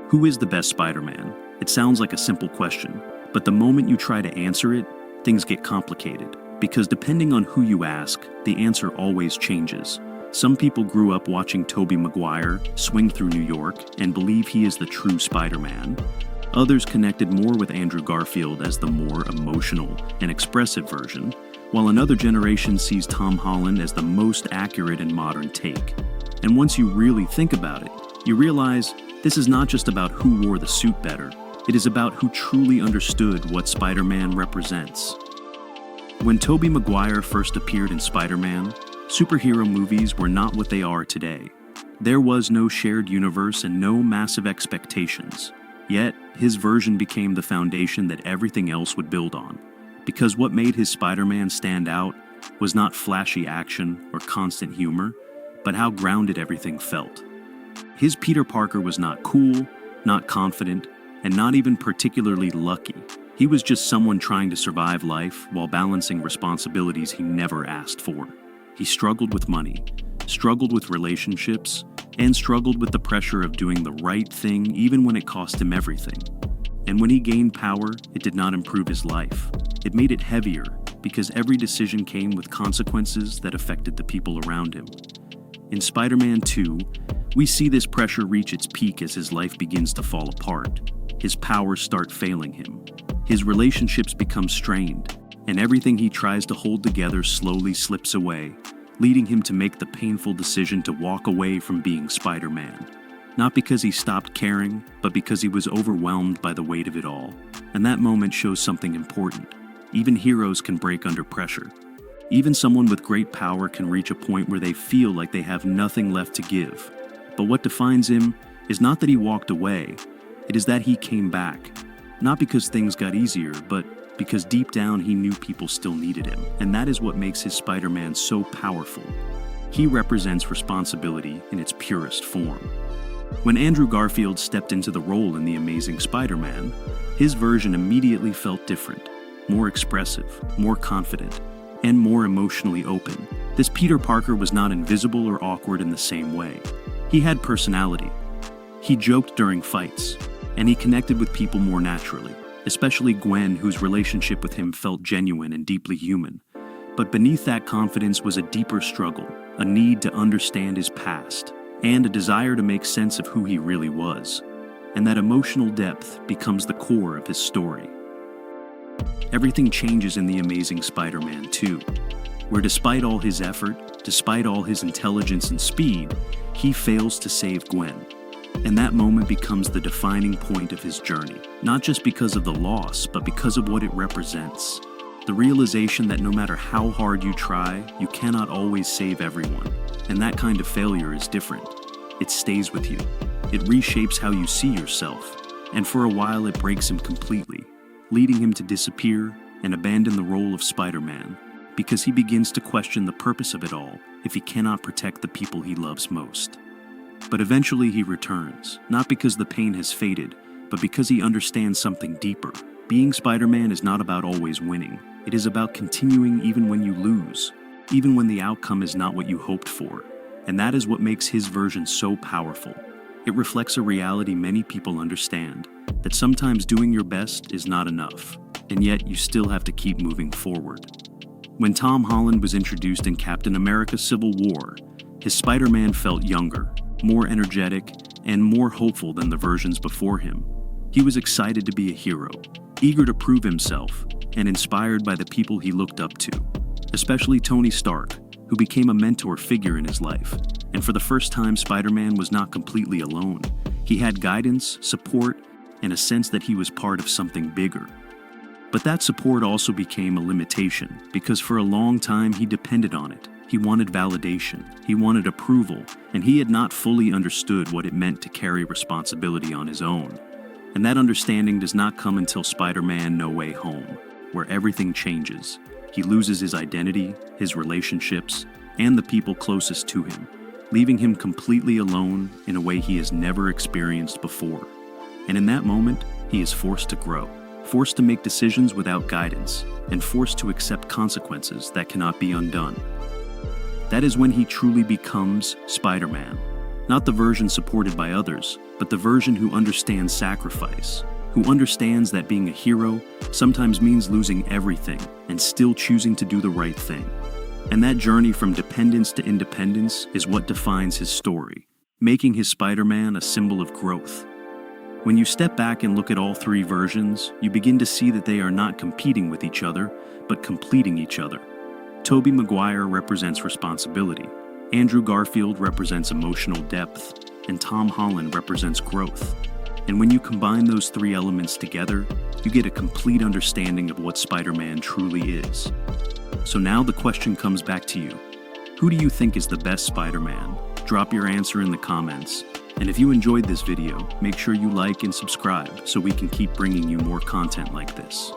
Who is the best Spider-Man? It sounds like a simple question, but the moment you try to answer it, things get complicated. Because depending on who you ask, the answer always changes. Some people grew up watching Tobey Maguire swing through New York and believe he is the true Spider-Man. Others connected more with Andrew Garfield as the more emotional and expressive version, while another generation sees Tom Holland as the most accurate and modern take. And once you really think about it, you realize this is not just about who wore the suit better, it is about who truly understood what Spider-Man represents. When Tobey Maguire first appeared in Spider-Man, superhero movies were not what they are today. There was no shared universe and no massive expectations. Yet, his version became the foundation that everything else would build on. Because what made his Spider-Man stand out was not flashy action or constant humor, but how grounded everything felt. His Peter Parker was not cool, not confident, and not even particularly lucky. He was just someone trying to survive life while balancing responsibilities he never asked for. He struggled with money, struggled with relationships, and struggled with the pressure of doing the right thing even when it cost him everything. And when he gained power, it did not improve his life. It made it heavier because every decision came with consequences that affected the people around him. In Spider-Man 2, we see this pressure reach its peak as his life begins to fall apart. His powers start failing him. His relationships become strained, and everything he tries to hold together slowly slips away, leading him to make the painful decision to walk away from being Spider-Man. Not because he stopped caring, but because he was overwhelmed by the weight of it all. And that moment shows something important. Even heroes can break under pressure. Even someone with great power can reach a point where they feel like they have nothing left to give. But what defines him is not that he walked away, it is that he came back. Not because things got easier, but because deep down he knew people still needed him. And that is what makes his Spider-Man so powerful. He represents responsibility in its purest form. When Andrew Garfield stepped into the role in The Amazing Spider-Man, his version immediately felt different, more expressive, more confident, and more emotionally open. This Peter Parker was not invisible or awkward in the same way. He had personality. He joked during fights, and he connected with people more naturally, especially Gwen, whose relationship with him felt genuine and deeply human. But beneath that confidence was a deeper struggle, a need to understand his past, and a desire to make sense of who he really was. And that emotional depth becomes the core of his story. Everything changes in The Amazing Spider-Man 2, where despite all his effort, despite all his intelligence and speed, he fails to save Gwen. And that moment becomes the defining point of his journey, not just because of the loss, but because of what it represents. The realization that no matter how hard you try, you cannot always save everyone. And that kind of failure is different. It stays with you. It reshapes how you see yourself. And for a while it breaks him completely, leading him to disappear and abandon the role of Spider-Man, because he begins to question the purpose of it all if he cannot protect the people he loves most. But eventually he returns, not because the pain has faded, but because he understands something deeper. Being Spider-Man is not about always winning. It is about continuing even when you lose, even when the outcome is not what you hoped for. And that is what makes his version so powerful. It reflects a reality many people understand, that sometimes doing your best is not enough, and yet you still have to keep moving forward. When Tom Holland was introduced in Captain America: Civil War, his Spider-Man felt younger, more energetic, and more hopeful than the versions before him. He was excited to be a hero, eager to prove himself, and inspired by the people he looked up to, especially Tony Stark, who became a mentor figure in his life. And for the first time, Spider-Man was not completely alone. He had guidance, support, and a sense that he was part of something bigger. But that support also became a limitation, because for a long time he depended on it. He wanted validation, he wanted approval, and he had not fully understood what it meant to carry responsibility on his own. And that understanding does not come until Spider-Man: No Way Home, where everything changes. He loses his identity, his relationships, and the people closest to him, leaving him completely alone in a way he has never experienced before. And in that moment, he is forced to grow, forced to make decisions without guidance, and forced to accept consequences that cannot be undone. That is when he truly becomes Spider-Man, not the version supported by others, but the version who understands sacrifice, who understands that being a hero sometimes means losing everything and still choosing to do the right thing. And that journey from dependence to independence is what defines his story, making his Spider-Man a symbol of growth. When you step back and look at all three versions, you begin to see that they are not competing with each other, but completing each other. Tobey Maguire represents responsibility, Andrew Garfield represents emotional depth, and Tom Holland represents growth. And when you combine those three elements together, you get a complete understanding of what Spider-Man truly is. So now the question comes back to you. Who do you think is the best Spider-Man? Drop your answer in the comments. And if you enjoyed this video, make sure you like and subscribe so we can keep bringing you more content like this.